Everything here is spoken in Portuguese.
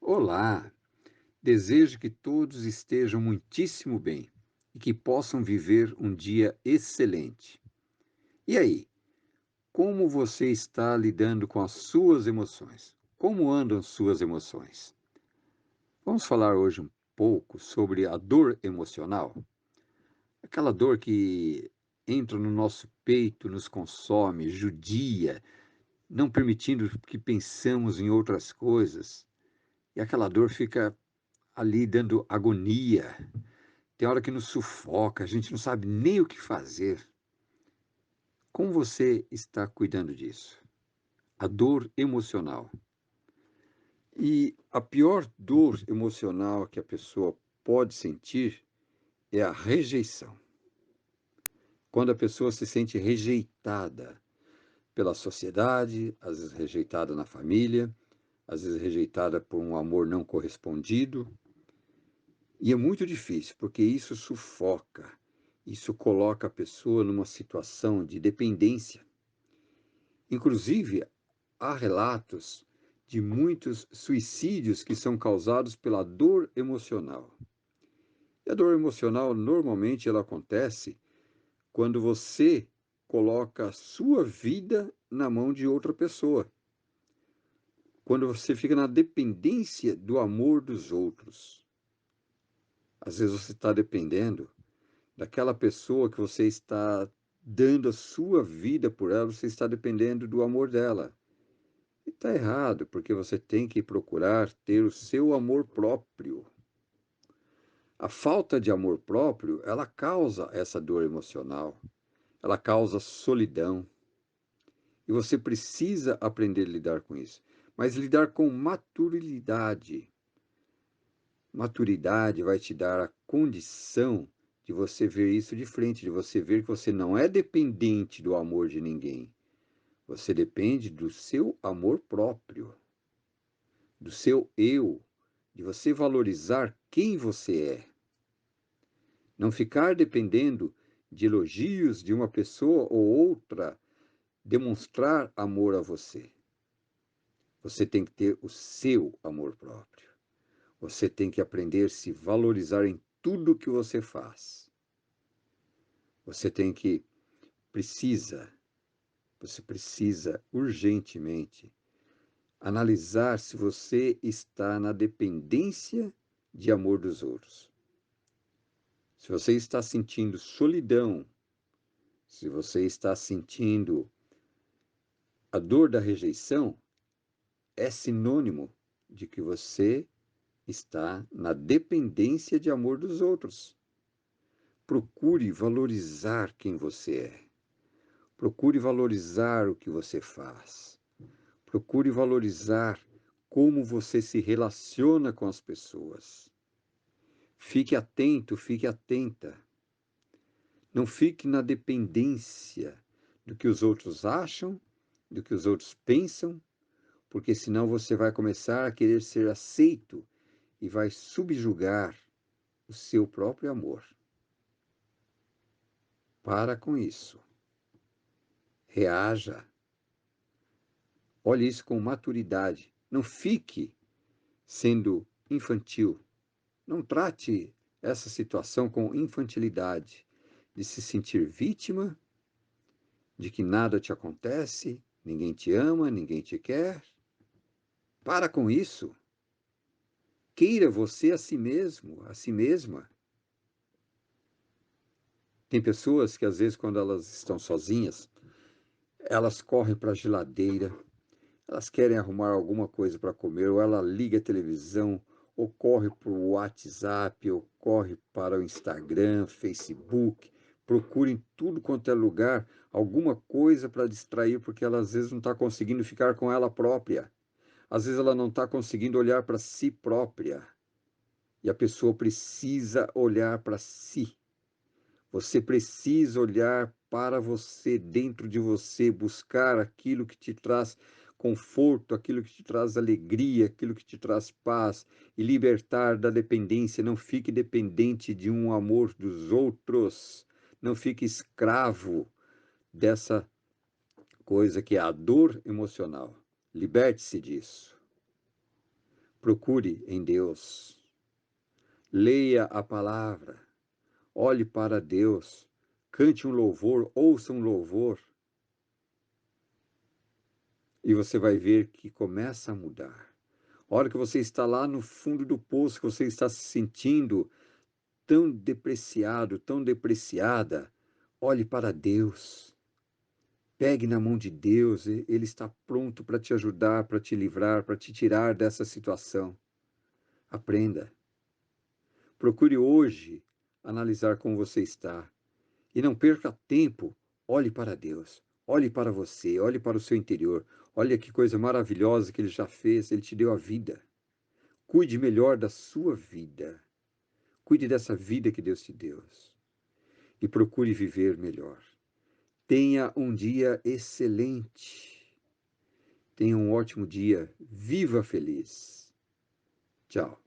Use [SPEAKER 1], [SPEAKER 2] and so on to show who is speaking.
[SPEAKER 1] Olá, desejo que todos estejam muitíssimo bem e que possam viver um dia excelente. E aí, como você está lidando com as suas emoções? Como andam suas emoções? Vamos falar hoje um pouco sobre a dor emocional, aquela dor que entra no nosso peito, nos consome, judia, não permitindo que pensamos em outras coisas, e aquela dor fica ali dando agonia. Tem hora que nos sufoca, a gente não sabe nem o que fazer. Como você está cuidando disso? A dor emocional. E a pior dor emocional que a pessoa pode sentir é a rejeição. Quando a pessoa se sente rejeitada pela sociedade, às vezes rejeitada na família, às vezes rejeitada por um amor não correspondido. E é muito difícil, porque isso sufoca, isso coloca a pessoa numa situação de dependência. Inclusive, há relatos de muitos suicídios que são causados pela dor emocional. E a dor emocional, normalmente, ela acontece quando você coloca a sua vida na mão de outra pessoa. Quando você fica na dependência do amor dos outros. Às vezes você está dependendo daquela pessoa que você está dando a sua vida por ela, você está dependendo do amor dela. E está errado, porque você tem que procurar ter o seu amor próprio. A falta de amor próprio, ela causa essa dor emocional, ela causa solidão, e você precisa aprender a lidar com isso, mas lidar com maturidade. Maturidade vai te dar a condição de você ver isso de frente, de você ver que você não é dependente do amor de ninguém. Você depende do seu amor próprio, do seu eu, de você valorizar quem você é. Não ficar dependendo de elogios de uma pessoa ou outra demonstrar amor a você. Você tem que ter o seu amor próprio. Você tem que aprender a se valorizar em tudo que você faz. Você tem que, precisa, você precisa urgentemente analisar se você está na dependência de amor dos outros. Se você está sentindo solidão, se você está sentindo a dor da rejeição, é sinônimo de que você está na dependência de amor dos outros. Procure valorizar quem você é. Procure valorizar o que você faz. Procure valorizar como você se relaciona com as pessoas. Fique atento, fique atenta. Não fique na dependência do que os outros acham, do que os outros pensam, porque senão você vai começar a querer ser aceito e vai subjugar o seu próprio amor. Para com isso. Reaja. Olhe isso com maturidade. Não fique sendo infantil. Não trate essa situação com infantilidade, de se sentir vítima, de que nada te acontece, ninguém te ama, ninguém te quer. Para com isso. Queira você a si mesmo, a si mesma. Tem pessoas que, às vezes, quando elas estão sozinhas, elas correm para a geladeira, elas querem arrumar alguma coisa para comer, ou ela liga a televisão, ou corre para o WhatsApp, ou corre para o Instagram, Facebook, procura em tudo quanto é lugar alguma coisa para distrair, porque ela às vezes não está conseguindo ficar com ela própria. Às vezes ela não está conseguindo olhar para si própria. E a pessoa precisa olhar para si. Você precisa olhar para você, dentro de você, buscar aquilo que te traz conforto, aquilo que te traz alegria, aquilo que te traz paz e libertar da dependência. Não fique dependente de um amor dos outros. Não fique escravo dessa coisa que é a dor emocional. Liberte-se disso. Procure em Deus. Leia a palavra. Olhe para Deus. Cante um louvor, ouça um louvor. E você vai ver que começa a mudar. A hora que você está lá no fundo do poço, que você está se sentindo tão depreciado, tão depreciada, olhe para Deus. Pegue na mão de Deus, Ele está pronto para te ajudar, para te livrar, para te tirar dessa situação. Aprenda. Procure hoje analisar como você está. E não perca tempo. Olhe para Deus. Olhe para você. Olhe para o seu interior. Olha que coisa maravilhosa que Ele já fez. Ele te deu a vida. Cuide melhor da sua vida. Cuide dessa vida que Deus te deu. E procure viver melhor. Tenha um dia excelente. Tenha um ótimo dia. Viva feliz. Tchau.